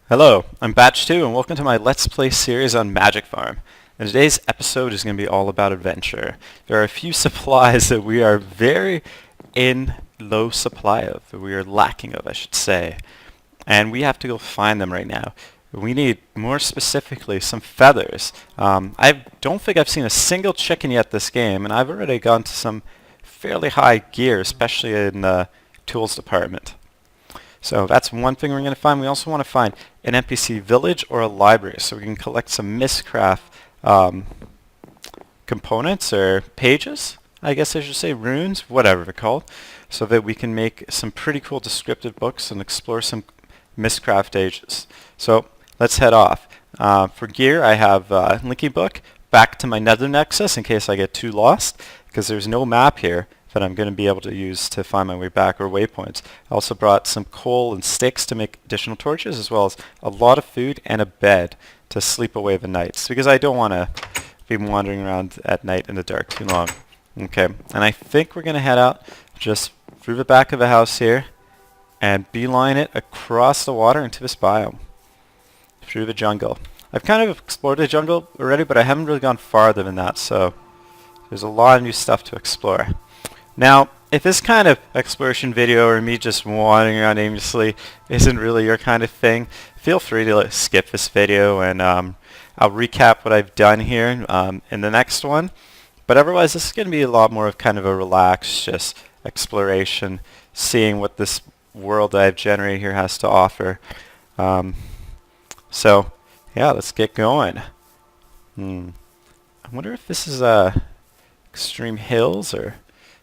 Hello, I'm Batch2 and welcome to my Let's Play series on MagicFarm. And today's episode is going to be all about adventure. There are a few supplies that we are very in low supply of, that we are lacking of, I should say. And we have to go find them right now. We need, more specifically, some feathers. I don't think I've seen a single chicken yet this game, and I've already gone to some fairly high gear, especially in the tools department. So that's one thing we're going to find. We also want to find an NPC village or a library so we can collect some Mystcraft components or pages, I guess I should say, runes, whatever they're called, so that we can make some pretty cool descriptive books and explore some Mystcraft ages. So let's head off. For gear, I have Linky Book back to my Nether Nexus in case I get too lost, because there's no map here that I'm going to be able to use to find my way back, or waypoints. I also brought some coal and sticks to make additional torches, as well as a lot of food and a bed to sleep away the nights, because I don't want to be wandering around at night in the dark too long. Okay, and I think we're going to head out just through the back of the house here and beeline it across the water into this biome, through the jungle. I've kind of explored the jungle already, but I haven't really gone farther than that, so there's a lot of new stuff to explore. Now, if this kind of exploration video or me just wandering around aimlessly isn't really your kind of thing, feel free to skip this video, and I'll recap what I've done here in the next one. But otherwise, this is going to be a lot more of kind of a relaxed, just exploration, seeing what this world that I've generated here has to offer. So, yeah, let's get going. I wonder if this is extreme hills or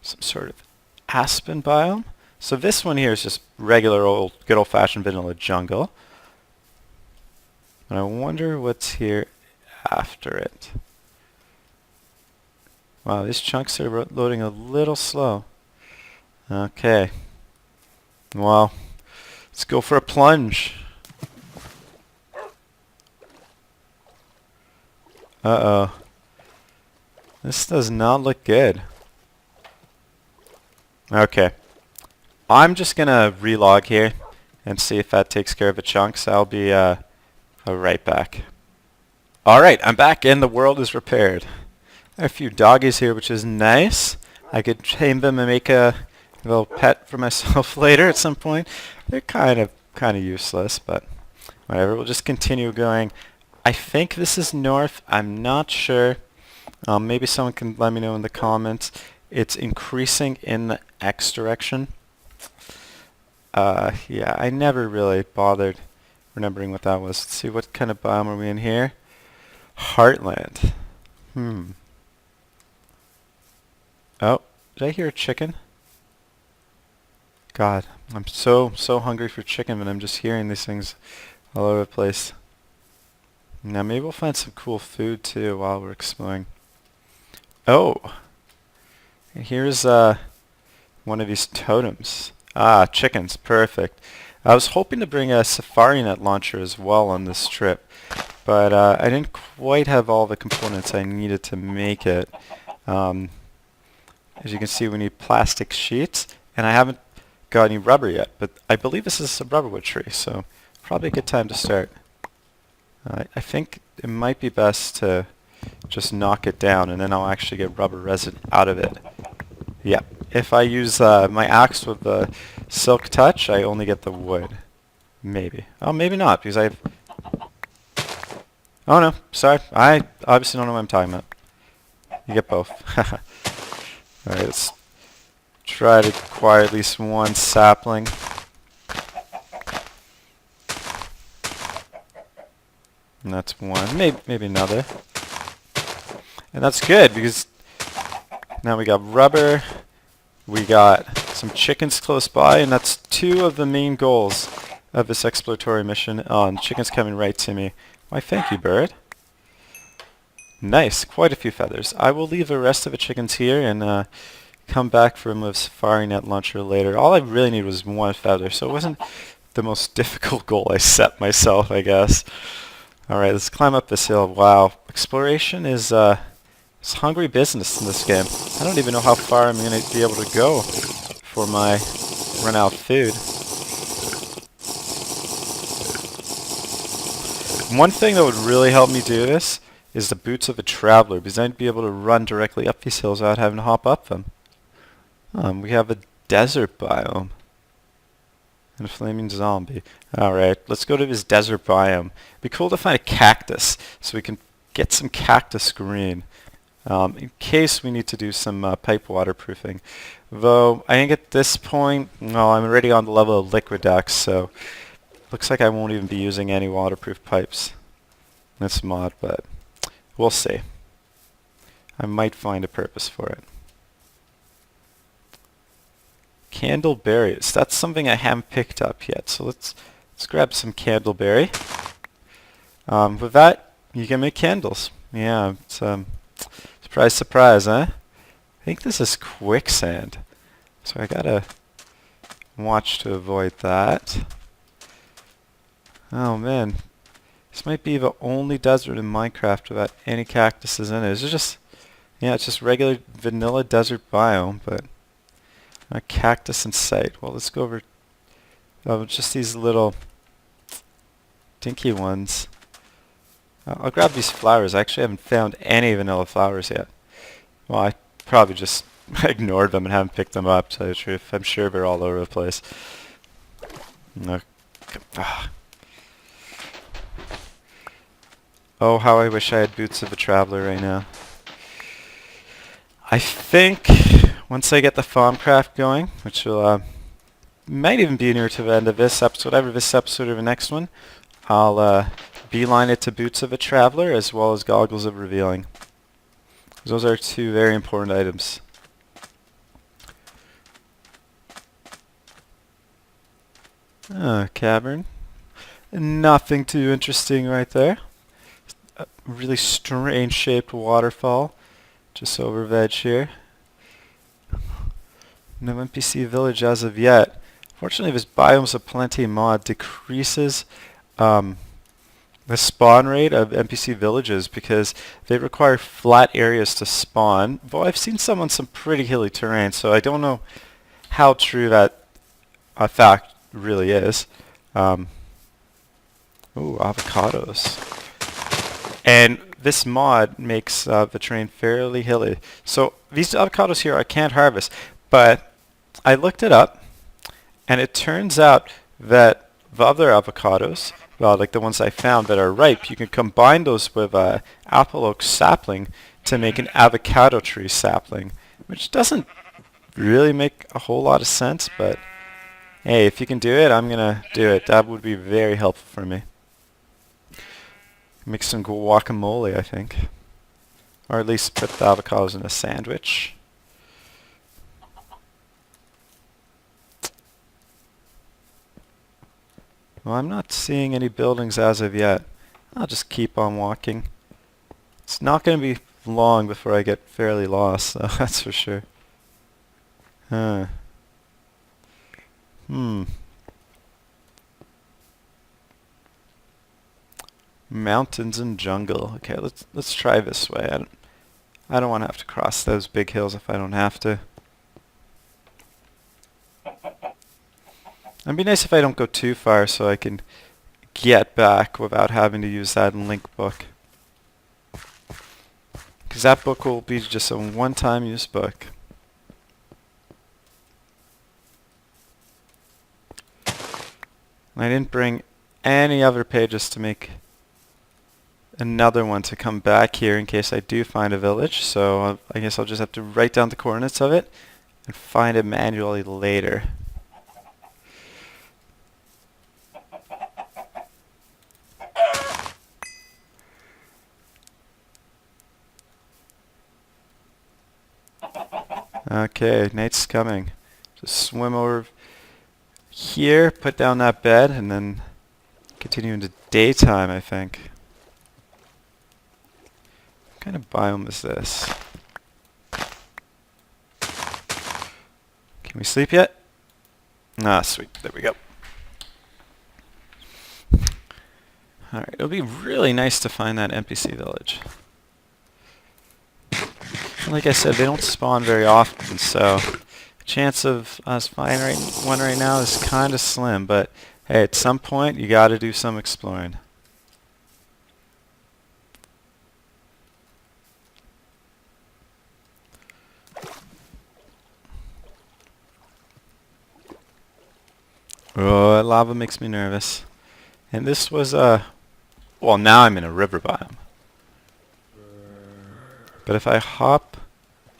some sort of aspen biome. So this one here is just regular old, good old-fashioned vanilla jungle. And I wonder what's here after it. Wow, these chunks are loading a little slow. Okay. Well, let's go for a plunge. Uh-oh. This does not look good. Okay, I'm just gonna relog here and see if that takes care of the chunks. I'll be right back. Alright, I'm back and the world is repaired. I have a few doggies here, which is nice. I could tame them and make a little pet for myself later at some point. They're kind of useless, but whatever. We'll just continue going. I think this is north. I'm not sure. Maybe someone can let me know in the comments. It's increasing in the X direction. Yeah, I never really bothered remembering what that was. Let's see, what kind of biome are we in here? Heartland. Oh, did I hear a chicken? God, I'm so hungry for chicken, but I'm just hearing these things all over the place. Now maybe we'll find some cool food too while we're exploring. Oh! Here's one of these totems. Ah, chickens. Perfect. I was hoping to bring a safari net launcher as well on this trip, but I didn't quite have all the components I needed to make it. As you can see, we need plastic sheets, and I haven't got any rubber yet, but I believe this is a rubberwood tree, so probably a good time to start. I think it might be best to just knock it down, and then I'll actually get rubber resin out of it. Yeah, if I use my axe with the silk touch, I only get the wood. Maybe. Oh, maybe not, because I have... Oh no, sorry. I obviously don't know what I'm talking about. You get both. Alright, let's try to acquire at least one sapling. And that's one. Maybe another. And that's good, because now we got rubber, we got some chickens close by, and that's two of the main goals of this exploratory mission. Oh, and chicken's coming right to me. Why, thank you, bird. Nice, quite a few feathers. I will leave the rest of the chickens here and come back for a safari net launcher later. All I really need was one feather, so it wasn't the most difficult goal I set myself, I guess. Alright, let's climb up this hill. Wow, exploration is it's hungry business in this game. I don't even know how far I'm going to be able to go for my run out food. One thing that would really help me do this is the boots of a traveler, because I'd be able to run directly up these hills without having to hop up them. We have a desert biome. And a flaming zombie. Alright, let's go to this desert biome. It'd be cool to find a cactus, so we can get some cactus green. In case we need to do some pipe waterproofing. Though, I think at this point, no, I'm already on the level of Liquidex, so looks like I won't even be using any waterproof pipes in this mod, but we'll see. I might find a purpose for it. Candleberries. That's something I haven't picked up yet, so let's grab some candleberry. With that, you can make candles. Yeah, it's surprise, surprise, huh? I think this is quicksand, so I gotta watch to avoid that. Oh man, this might be the only desert in Minecraft without any cactuses in it. Is it just, yeah, it's just regular vanilla desert biome, but a cactus in sight. Well, let's go over just these little dinky ones. I'll grab these flowers. I actually haven't found any vanilla flowers yet. Well, I probably just ignored them and haven't picked them up, to tell you the truth. I'm sure they're all over the place. No. Oh, how I wish I had boots of a traveler right now. I think once I get the farmcraft going, which will might even be near to the end of this episode, either this episode or the next one, I'll beeline it to boots of a traveler as well as goggles of revealing. Those are two very important items. Cavern. Nothing too interesting right there. A really strange shaped waterfall just over the edge here. No NPC village as of yet. Fortunately, this Biomes of Plenty mod decreases the spawn rate of NPC villages because they require flat areas to spawn. Though I've seen some on some pretty hilly terrain, so I don't know how true that fact really is. Ooh, avocados. And this mod makes the terrain fairly hilly. So these avocados here I can't harvest, but I looked it up, and it turns out that the other avocados, well, like the ones I found that are ripe, you can combine those with apple oak sapling to make an avocado tree sapling, which doesn't really make a whole lot of sense, but hey, if you can do it, I'm gonna do it. That would be very helpful for me. Make some guacamole, I think. Or at least put the avocados in a sandwich. Well, I'm not seeing any buildings as of yet. I'll just keep on walking. It's not going to be long before I get fairly lost, so that's for sure. Mountains and jungle. Okay, let's try this way. I don't want to have to cross those big hills if I don't have to. It'd be nice if I don't go too far so I can get back without having to use that link book. Because that book will be just a one-time use book. I didn't bring any other pages to make another one to come back here in case I do find a village, so I guess I'll just have to write down the coordinates of it and find it manually later. Okay, night's coming. Just swim over here, put down that bed, and then continue into daytime, I think. What kind of biome is this? Can we sleep yet? Ah, sweet. There we go. Alright, it'll be really nice to find that NPC village. Like I said, they don't spawn very often, so the chance of us finding one right now is kind of slim, but hey, at some point you gotta do some exploring. Oh, lava makes me nervous. And this was well, now I'm in a river biome. But if I hop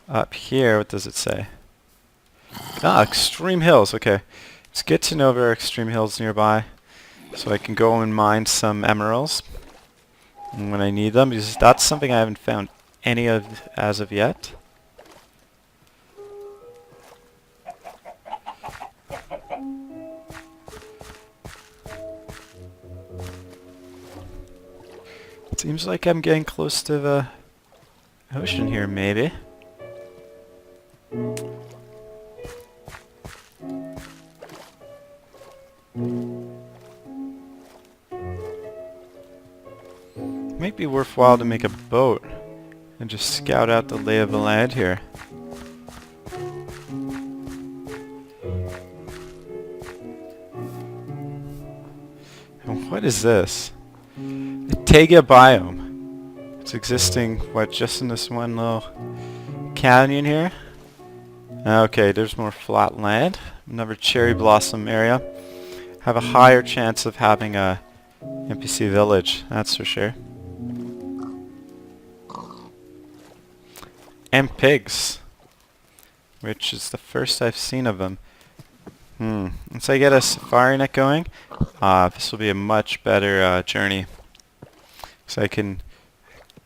up here, what does it say? Ah, extreme hills. Okay. It's good to know there are extreme hills nearby, so I can go and mine some emeralds when I need them, because that's something I haven't found any of as of yet. Seems like I'm getting close to the ocean here, maybe. Might be worthwhile to make a boat and just scout out the lay of the land here. And what is this? The taiga biome. It's existing, what, just in this one little canyon here? Okay, there's more flat land. Another cherry blossom area. Have a higher chance of having a NPC village, that's for sure. And pigs, which is the first I've seen of them. Once I get a safari net going, this will be a much better journey. So I can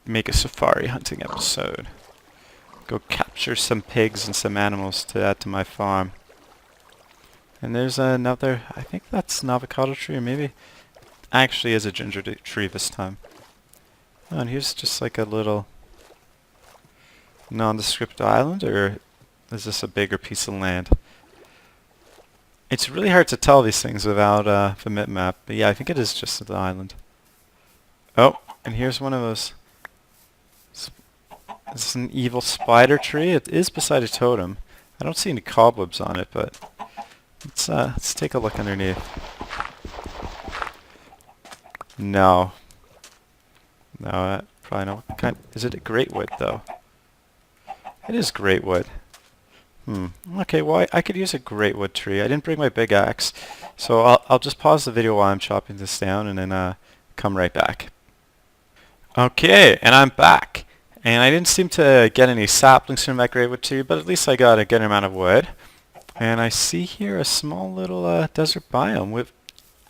make a safari hunting episode. Go capture some pigs and some animals to add to my farm. And there's another, I think that's an avocado tree, or maybe actually is a ginger tree this time. Oh, and here's just like a little nondescript island, or is this a bigger piece of land? It's really hard to tell these things without the map, but yeah, I think it is just the island. Oh, and here's one of those. This is an evil spider tree. It is beside a totem. I don't see any cobwebs on it, but let's take a look underneath. No. No, probably not. What kind? Is it a great wood though? It is great wood. Okay, well I could use a great wood tree. I didn't bring my big axe, so I'll just pause the video while I'm chopping this down and then come right back. Okay, and I'm back. And I didn't seem to get any saplings from that great wood tree, but at least I got a good amount of wood. And I see here a small little desert biome with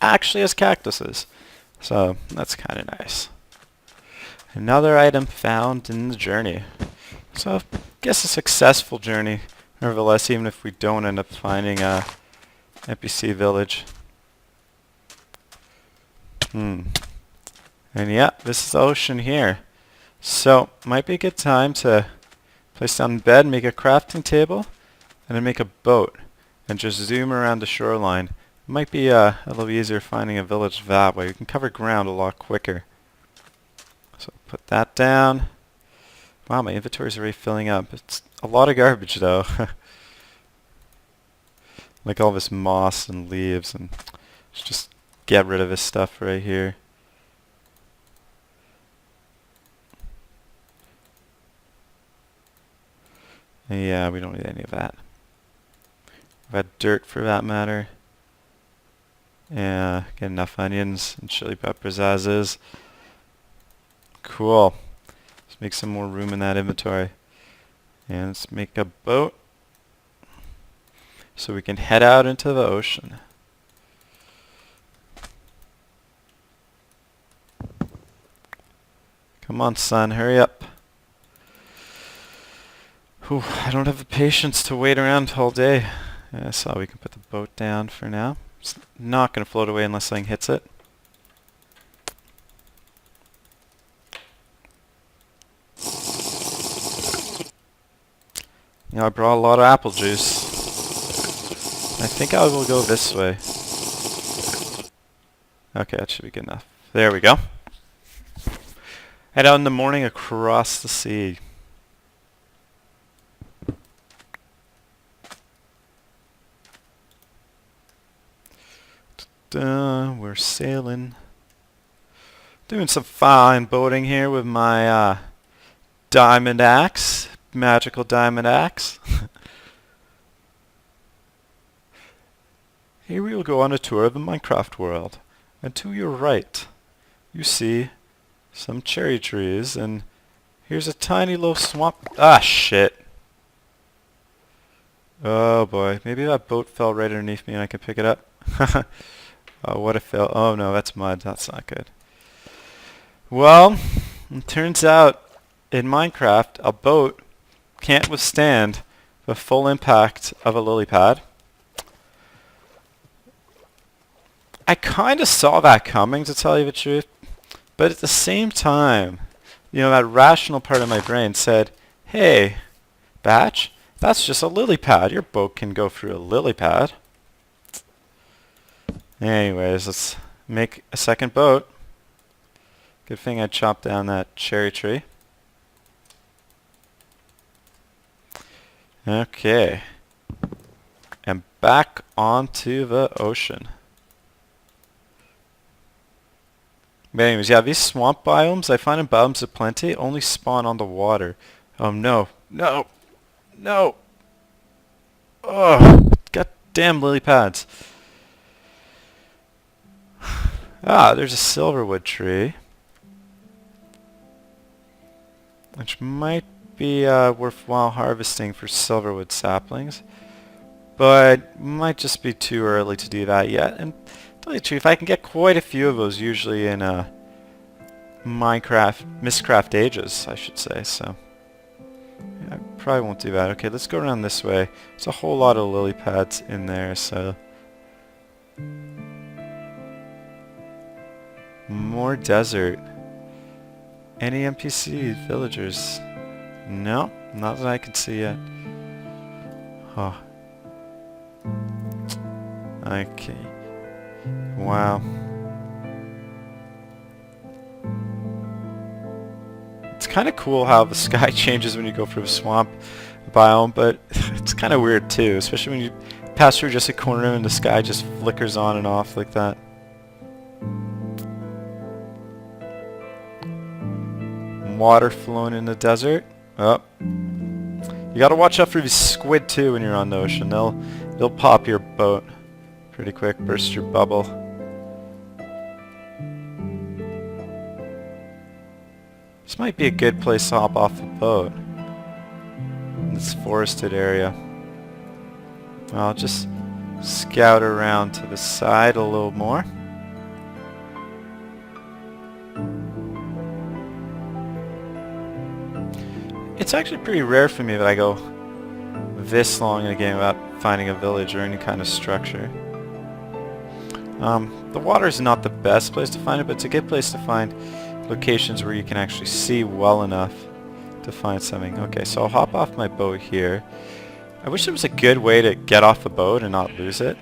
actually has cactuses. So that's kind of nice. Another item found in the journey. So I guess a successful journey, nevertheless, even if we don't end up finding a NPC village. And yeah, this is the ocean here. So might be a good time to place down in bed, make a crafting table, and then make a boat, and just zoom around the shoreline. It might be a little easier finding a village that way. We can cover ground a lot quicker. So put that down. Wow, my inventory's already filling up. It's a lot of garbage though. Like all this moss and leaves, and let's just get rid of this stuff right here. Yeah, we don't need any of that. I've had dirt for that matter. Yeah, get enough onions and chili peppers as is. Cool. Let's make some more room in that inventory. And let's make a boat so we can head out into the ocean. Come on, son, hurry up. Whew, I don't have the patience to wait around all day. Yeah, so we can put the boat down for now. It's not going to float away unless something hits it. You know, I brought a lot of apple juice. I think I will go this way. Okay, that should be good enough. There we go. Head out in the morning across the sea. We're sailing. Doing some fine boating here with my diamond axe. Magical diamond axe. Here we will go on a tour of the Minecraft world. And to your right, you see some cherry trees, and here's a tiny little swamp. Ah, shit. Oh boy, maybe that boat fell right underneath me and I can pick it up. Oh, what a fail. Oh no, that's mud. That's not good. Well, it turns out in Minecraft, a boat can't withstand the full impact of a lily pad. I kind of saw that coming, to tell you the truth, but at the same time, you know, that rational part of my brain said, hey, Batch, that's just a lily pad. Your boat can go through a lily pad. Anyways, let's make a second boat. Good thing I chopped down that cherry tree. Okay. And back onto the ocean. But anyways, yeah, these swamp biomes, I find in biomes of plenty, only spawn on the water. Oh no. No! No! Oh, goddamn lily pads. Ah, there's a silverwood tree. Which might be worthwhile harvesting for silverwood saplings. But might just be too early to do that yet. And to tell you the truth, I can get quite a few of those usually in Mystcraft ages, I should say. So yeah, I probably won't do that. Okay, let's go around this way. There's a whole lot of lily pads in there, so more desert. Any NPC villagers? No, not that I can see yet. Huh. Okay. Wow. It's kind of cool how the sky changes when you go through a swamp biome, but it's kind of weird too, especially when you pass through just a corner and the sky just flickers on and off like that. Water flowing in the desert. Oh. You gotta watch out for these squid too when you're on the ocean. They'll pop your boat pretty quick, burst your bubble. This might be a good place to hop off the boat. In this forested area. I'll just scout around to the side a little more. It's actually pretty rare for me that I go this long in a game without finding a village or any kind of structure. The water is not the best place to find it, but it's a good place to find locations where you can actually see well enough to find something. Okay, so I'll hop off my boat here. I wish there was a good way to get off the boat and not lose it.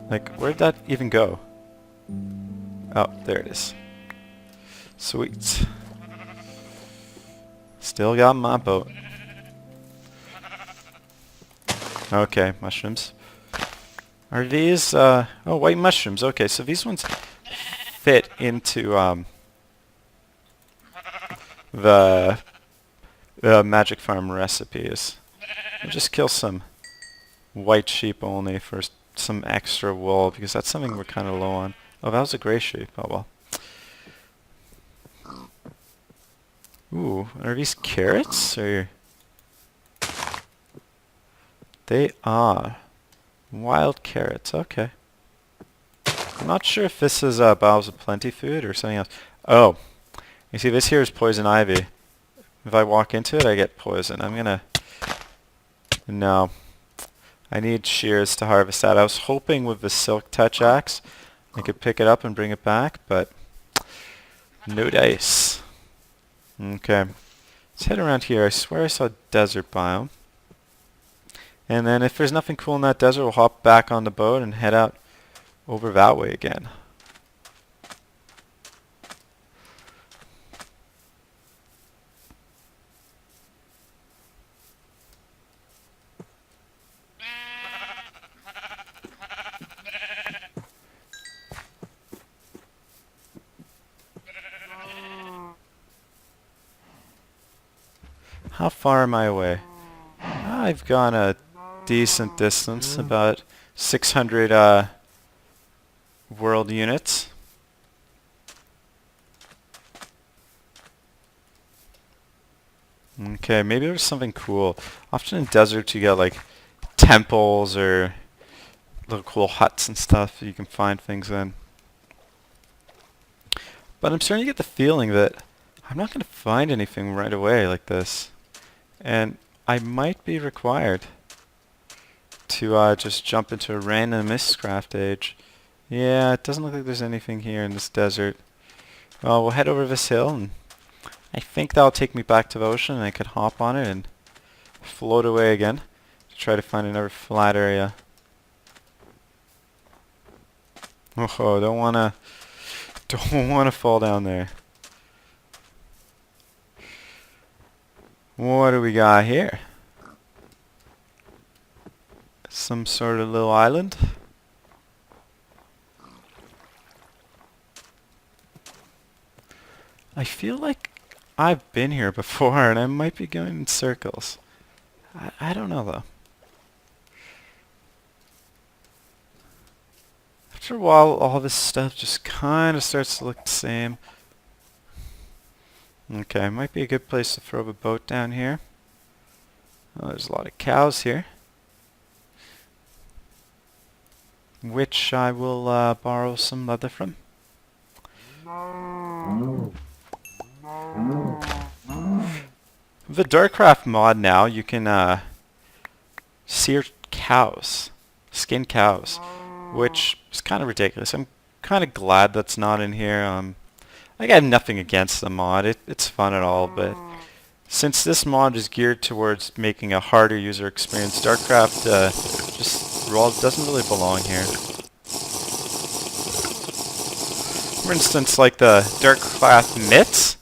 Like, where'd that even go? Oh, there it is. Sweet. Still got my boat. Okay, mushrooms. Are these, oh, white mushrooms. Okay, so these ones fit into, the MagicFarm recipes. I'll just kill some white sheep only for some extra wool, because that's something we're kind of low on. Oh, that was a gray sheep. Oh, well. Ooh, are these carrots, or? They are. Wild carrots, okay. I'm not sure if this is Bowels of Plenty food or something else. Oh, you see this here is poison ivy. If I walk into it, I get poison. I'm gonna... No. I need shears to harvest that. I was hoping with the silk touch axe I could pick it up and bring it back, but no dice. Okay. Let's head around here. I swear I saw a desert biome. And then if there's nothing cool in that desert, we'll hop back on the boat and head out over that way again. How far am I away? I've gone a decent distance, about 600 world units. Okay, maybe there's something cool. Often in deserts you get like temples or little cool huts and stuff that you can find things in. But I'm starting to get the feeling that I'm not going to find anything right away like this. And I might be required to just jump into a random Mystcraft age. Yeah, it doesn't look like there's anything here in this desert. Well, we'll head over this hill, and I think that'll take me back to the ocean, and I could hop on it and float away again to try to find another flat area. Oh, don't wanna fall down there. What do we got here? Some sort of little island? I feel like I've been here before and I might be going in circles. I don't know though. After a while, all this stuff just kind of starts to look the same. Okay, might be a good place to throw the boat down here. Oh, there's a lot of cows here, which I will borrow some leather from. The Darkcraft mod now, you can sear cows, skin cows, which is kind of ridiculous. I'm kind of glad that's not in here. I have nothing against the mod. It's fun and all, but since this mod is geared towards making a harder user experience, Darkcraft doesn't really belong here. For instance, like the Darkcraft mitts,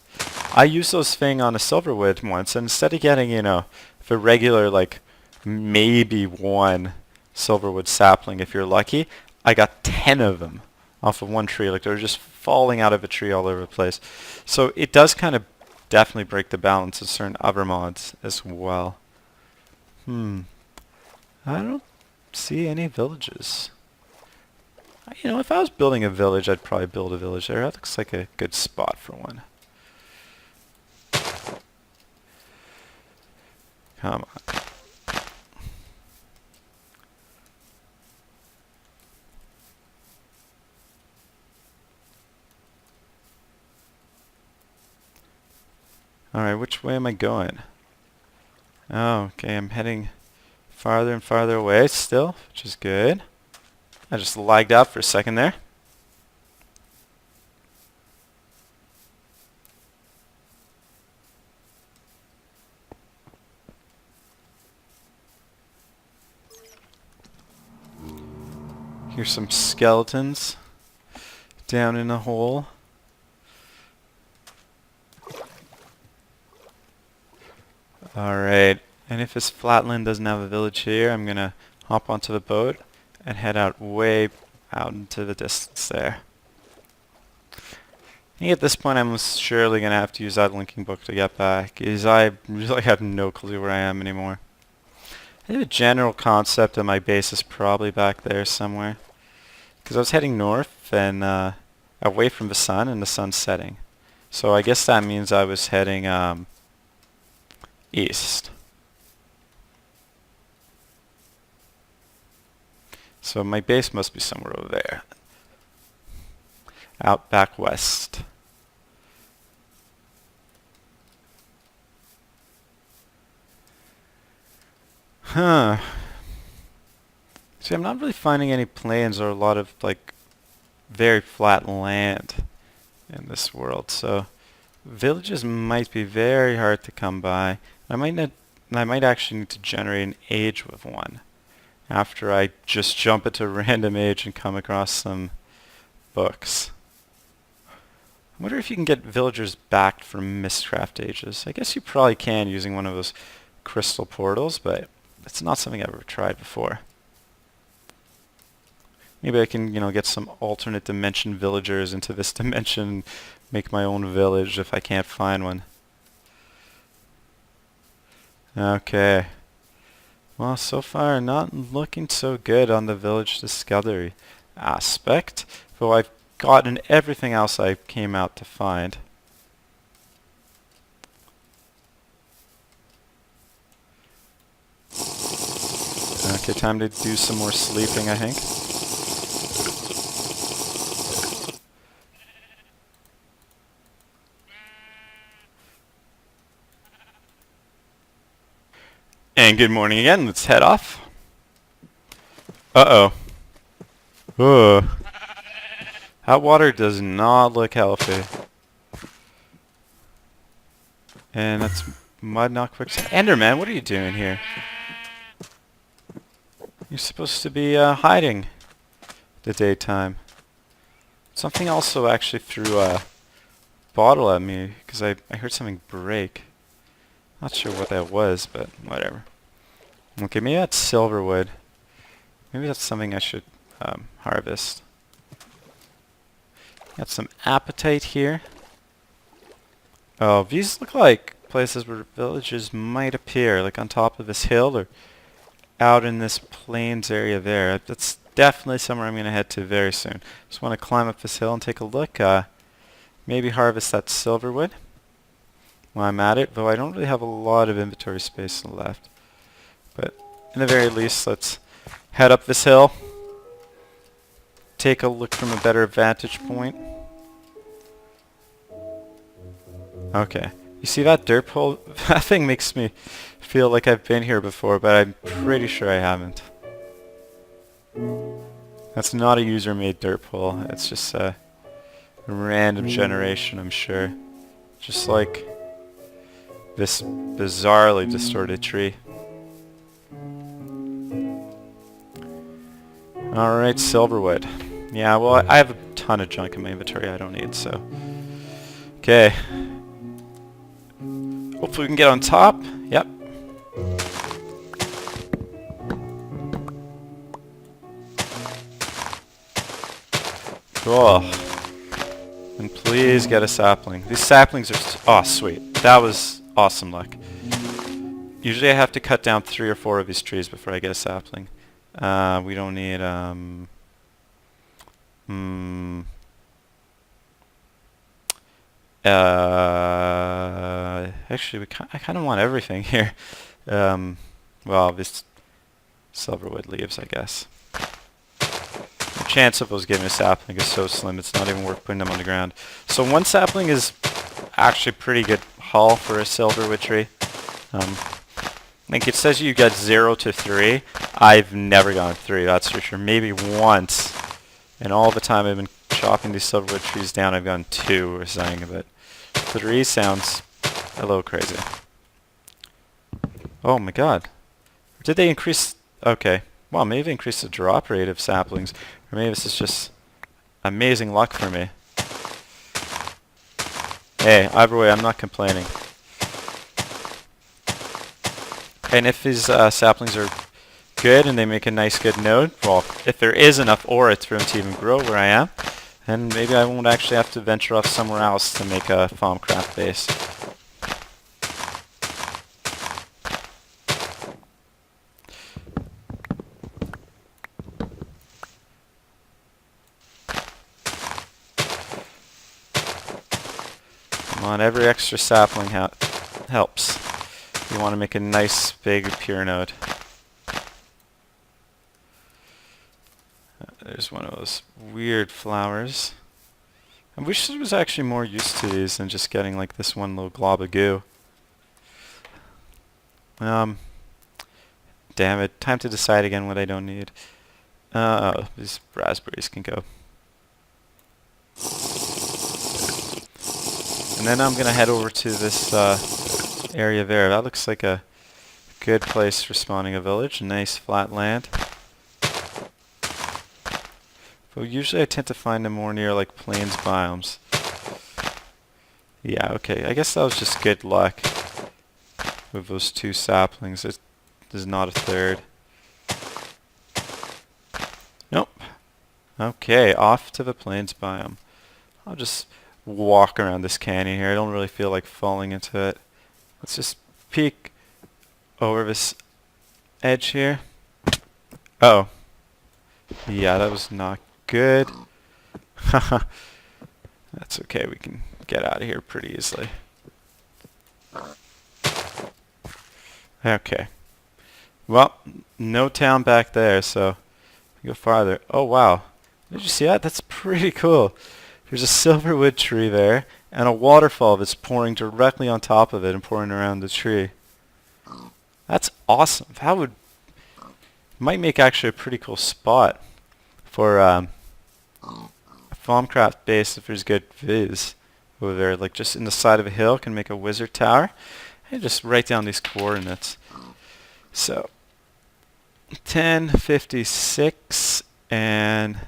I used those thing on a silverwood once, and instead of getting, the regular, like, maybe one silverwood sapling if you're lucky, I got 10 of them off of one tree. Like, they were just falling out of a tree all over the place. So it does kind of definitely break the balance of certain other mods as well. I don't see any villages. If I was building a village, I'd probably build a village there. That looks like a good spot for one. Come on. Alright, which way am I going? Oh, okay, I'm heading farther and farther away still, which is good. I just lagged out for a second there. Here's some skeletons down in a hole. Alright, and if this flatland doesn't have a village here, I'm gonna hop onto the boat and head out way out into the distance there. I think at this point I'm surely gonna have to use that linking book to get back, because I really have no clue where I am anymore. I think the general concept of my base is probably back there somewhere, because I was heading north and away from the sun, and the sun's setting. So I guess that means I was heading east. So my base must be somewhere over there. Out back west. Huh. See, I'm not really finding any plains or a lot of, like, very flat land in this world, so villages might be very hard to come by. I might actually need to generate an age with one after I just jump into a random age and come across some books. I wonder if you can get villagers backed from Mystcraft ages. I guess you probably can using one of those crystal portals, but it's not something I've ever tried before. Maybe I can, get some alternate dimension villagers into this dimension, make my own village if I can't find one. Okay. Well, so far not looking so good on the village discovery aspect, though I've gotten everything else I came out to find. Okay, time to do some more sleeping, I think. And good morning again. Let's head off. Uh-oh. Ugh. That water does not look healthy. And that's mud, not quicksand. Enderman, what are you doing here? You're supposed to be hiding the daytime. Something also actually threw a bottle at me because I heard something break. Not sure what that was, but whatever. Okay, maybe that's silverwood. Maybe that's something I should harvest. Got some appetite here. Oh, these look like places where villages might appear, like on top of this hill or out in this plains area there. That's definitely somewhere I'm going to head to very soon. Just want to climb up this hill and take a look. Maybe harvest that silverwood while I'm at it, though I don't really have a lot of inventory space left. But in the very least, let's head up this hill, take a look from a better vantage point. Okay. You see that dirt hole? That thing makes me feel like I've been here before, but I'm pretty sure I haven't. That's not a user-made dirt hole. It's just a random generation, I'm sure. Just like this bizarrely distorted tree. Alright, silverwood. Yeah, well, I have a ton of junk in my inventory I don't need, so... Okay. Hopefully we can get on top. Yep. Cool. And please get a sapling. These saplings are... Oh, sweet. That was awesome luck. Usually I have to cut down 3 or 4 of these trees before I get a sapling. We don't need... Actually, I kind of want everything here. Well, this silverwood leaves, I guess. The chance of us getting a sapling is so slim, it's not even worth putting them on the ground. So 1 sapling is actually pretty good haul for a silverwood tree. Like it says you got 0 to 3. I've never gotten 3, that's for sure. Maybe once. And all the time I've been chopping these silverwood trees down, I've gotten 2 or something, but 3 sounds a little crazy. Oh my god. Did they increase... Okay. Well, maybe they increased the drop rate of saplings. Or maybe this is just amazing luck for me. Hey, either way, I'm not complaining. And if these saplings are good and they make a nice good node, well, if there is enough ore for them to even grow where I am, then maybe I won't actually have to venture off somewhere else to make a Farmcraft base. Come on, every extra sapling helps. You want to make a nice big pure node. There's one of those weird flowers. I wish I was actually more used to these than just getting like this one little glob of goo. Damn it. Time to decide again what I don't need. Oh, these raspberries can go. And then I'm going to head over to this area there. That looks like a good place for spawning a village. Nice flat land. But usually I tend to find them more near like plains biomes. Yeah, okay. I guess that was just good luck with those 2 saplings. There's not a 3rd. Nope. Okay, off to the plains biome. I'll just walk around this canyon here. I don't really feel like falling into it. Let's just peek over this edge here. Oh. Yeah, that was not good. That's okay, we can get out of here pretty easily. Okay. Well, no town back there, so go farther. Oh wow. Did you see that? That's pretty cool. There's a silverwood tree there, and a waterfall that's pouring directly on top of it and pouring around the tree. That's awesome. That might make actually a pretty cool spot for a Farmcraft base if there's good viz over there. Like just in the side of a hill, can make a wizard tower. And just write down these coordinates. So 1056 and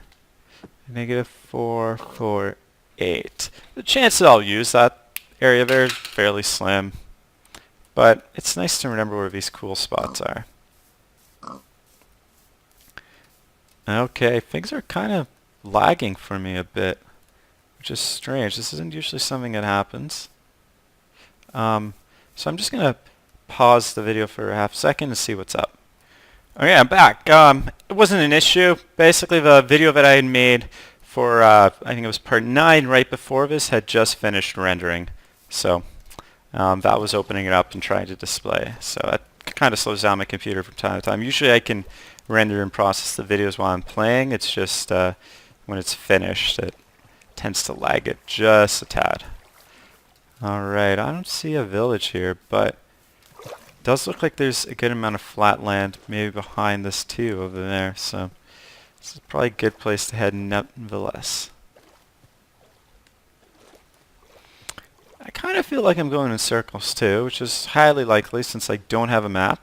-448. The chances I'll use that area there is fairly slim, but it's nice to remember where these cool spots are. Okay, things are kind of lagging for me a bit, which is strange. This isn't usually something that happens. So I'm just going to pause the video for a half second and see what's up. Okay, I'm back. It wasn't an issue. Basically, the video that I had made for, I think it was part 9 right before this, had just finished rendering. So that was opening it up and trying to display. So that kind of slows down my computer from time to time. Usually I can render and process the videos while I'm playing. It's just when it's finished, it tends to lag it just a tad. Alright, I don't see a village here, but does look like there's a good amount of flat land maybe behind this too over there, so this is probably a good place to head nevertheless. I kind of feel like I'm going in circles too, which is highly likely since I don't have a map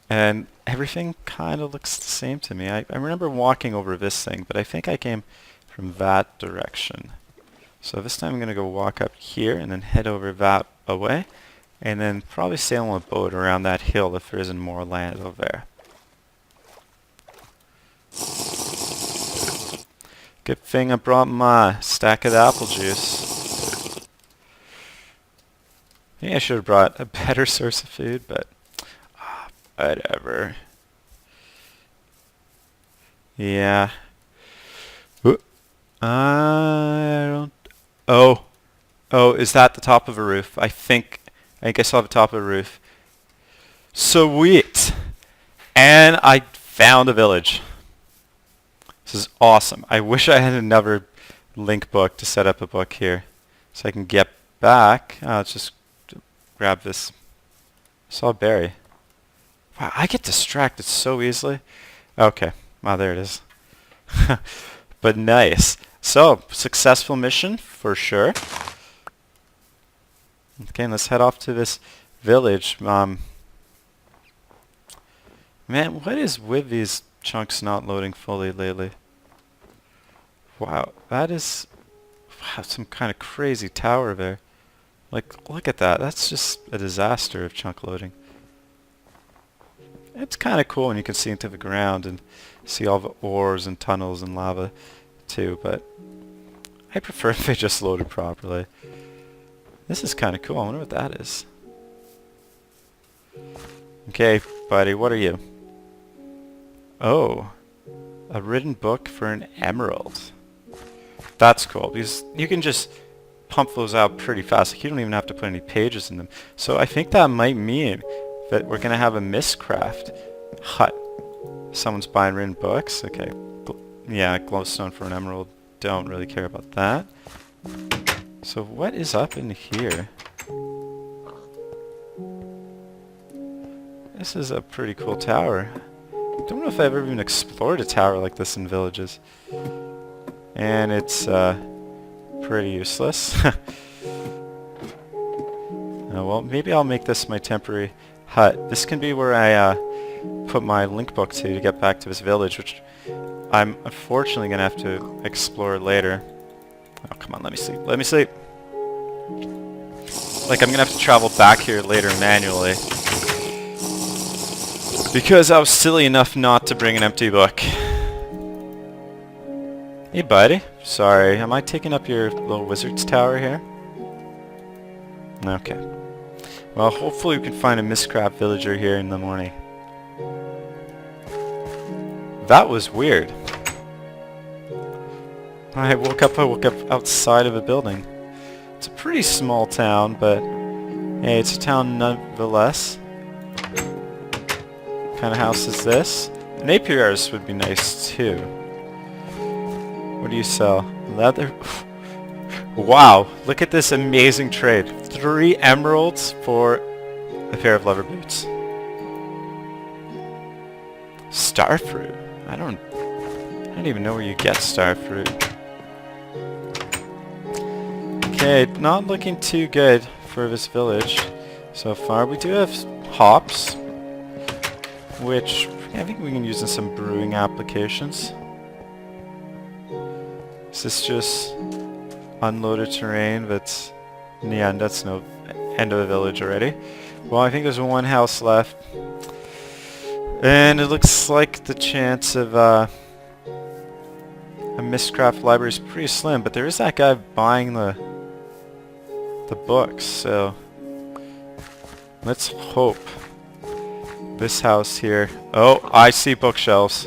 and everything kind of looks the same to me. I remember walking over this thing, but I think I came from that direction. So this time I'm going to go walk up here and then head over that away. And then probably sail on a boat around that hill if there isn't more land over there. Good thing I brought my stack of apple juice. I think I should have brought a better source of food, but whatever. Yeah. I don't... Oh, is that the top of a roof? I think I saw the top of a roof. Sweet! And I found a village. This is awesome. I wish I had another link book to set up a book here. So I can get back. Let's just grab this. I saw a berry. Wow, I get distracted so easily. Okay. Wow, there it is. But nice. So, successful mission for sure. Okay, let's head off to this village. Man, what is with these chunks not loading fully lately? Wow, that is some kind of crazy tower there. Like, look at that. That's just a disaster of chunk loading. It's kind of cool when you can see into the ground and see all the ores and tunnels and lava too, but I prefer if they just loaded properly. This is kind of cool. I wonder what that is. Okay, buddy, what are you? Oh, a written book for an emerald. That's cool, because you can just pump those out pretty fast. Like, you don't even have to put any pages in them. So I think that might mean that we're going to have a Mystcraft hut. Someone's buying written books. Okay, yeah, glowstone for an emerald. Don't really care about that. So what is up in here? This is a pretty cool tower. Don't know if I've ever even explored a tower like this in villages. And it's pretty useless. Well, maybe I'll make this my temporary hut. This can be where I put my link book to get back to this village, which I'm unfortunately going to have to explore later. Oh, come on, let me sleep. Let me sleep. Like, I'm going to have to travel back here later manually. Because I was silly enough not to bring an empty book. Hey, buddy. Sorry, am I taking up your little wizard's tower here? Okay. Well, hopefully we can find a Mystcraft villager here in the morning. that was weird. I woke up outside of a building. It's a pretty small town, but hey, it's a town nonetheless. What kind of house is this? An apiarist would be nice too. What do you sell? Leather? Wow, look at this amazing trade. 3 emeralds for a pair of leather boots. Starfruit? I don't even know where you get starfruit. Okay, not looking too good for this village so far. We do have hops, which I think we can use in some brewing applications. Is this just unloaded terrain that's in the end? That's no end of the village already. Well, I think there's one house left. And it looks like the chance of a Mystcraft library is pretty slim, but there is that guy buying the books, so let's hope this house here. Oh, I see bookshelves.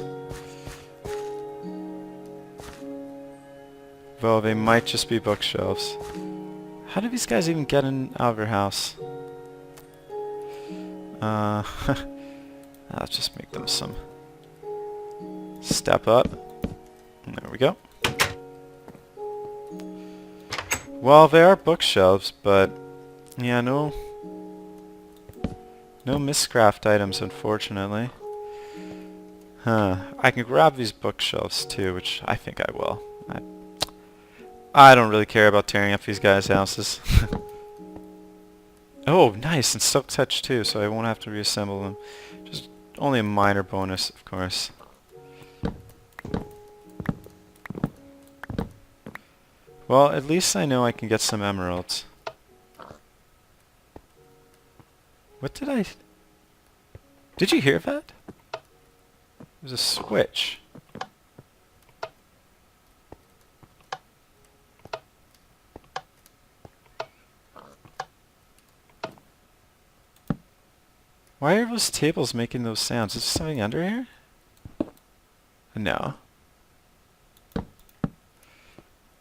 Well, they might just be bookshelves. How do these guys even get in out of their house? I'll just make them some step up. There we go. Well, there are bookshelves, but yeah, no Mystcraft items, unfortunately. I can grab these bookshelves too, which I think I will. I don't really care about tearing up these guys' houses. Oh, nice, and silk touch too, so I won't have to reassemble them. Just only a minor bonus, of course. Well, at least I know I can get some emeralds. What did I... Did you hear that? There's a switch. Why are those tables making those sounds? Is there something under here? No.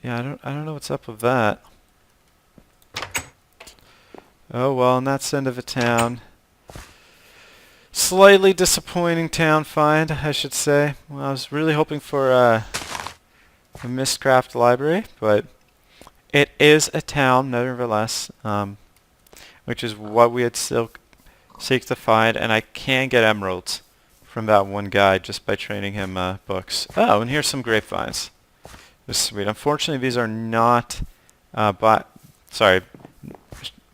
Yeah, I don't know what's up with that. Oh well, and that's the end of a town. Slightly disappointing town find, I should say. Well, I was really hoping for a Mystcraft library, but it is a town nevertheless, which is what we had still seek to find, and I can get emeralds from that one guy just by training him books. Oh, and here's some grapevines. This is sweet. Unfortunately, these are not sorry,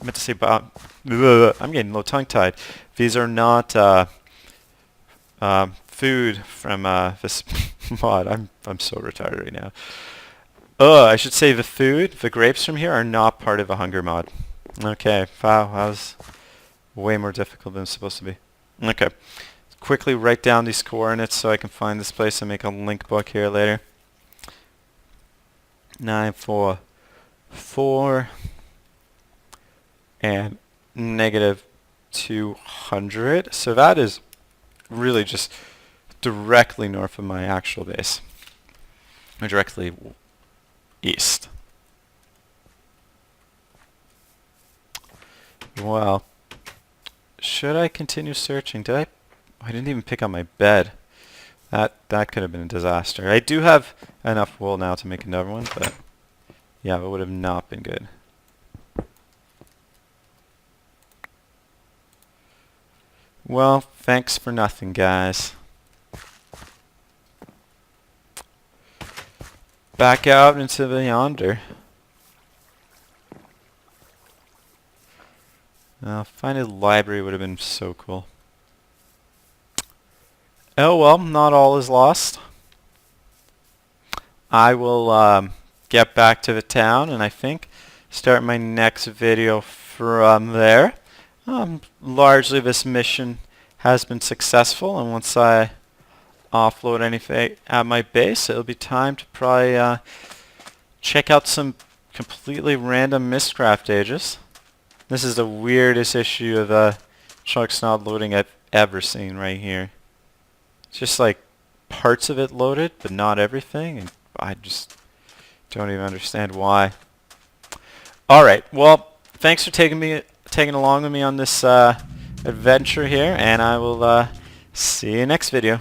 meant to say I'm getting a little tongue-tied. These are not food from this mod. I'm so retarded right now. I should say the grapes from here are not part of a hunger mod. Okay, wow, that was way more difficult than it's supposed to be. Okay, quickly write down these coordinates so I can find this place and make a link book here later. 944 and -200. So that is really just directly north of my actual base, or directly east. Well, should I continue searching? I didn't even pick up my bed. That could have been a disaster. I do have enough wool now to make another one, but yeah, it would have not been good. Well, thanks for nothing, guys. Back out into the yonder. Finding a library would have been so cool. Oh well, not all is lost. I will get back to the town and I think start my next video from there. Largely this mission has been successful, and once I offload anything at my base, it'll be time to probably check out some completely random Mystcraft ages. This is the weirdest issue of chunks not loading I've ever seen right here. It's just like parts of it loaded, but not everything, and I just don't even understand why. All right, well, thanks for taking along with me on this adventure here, and I will see you next video.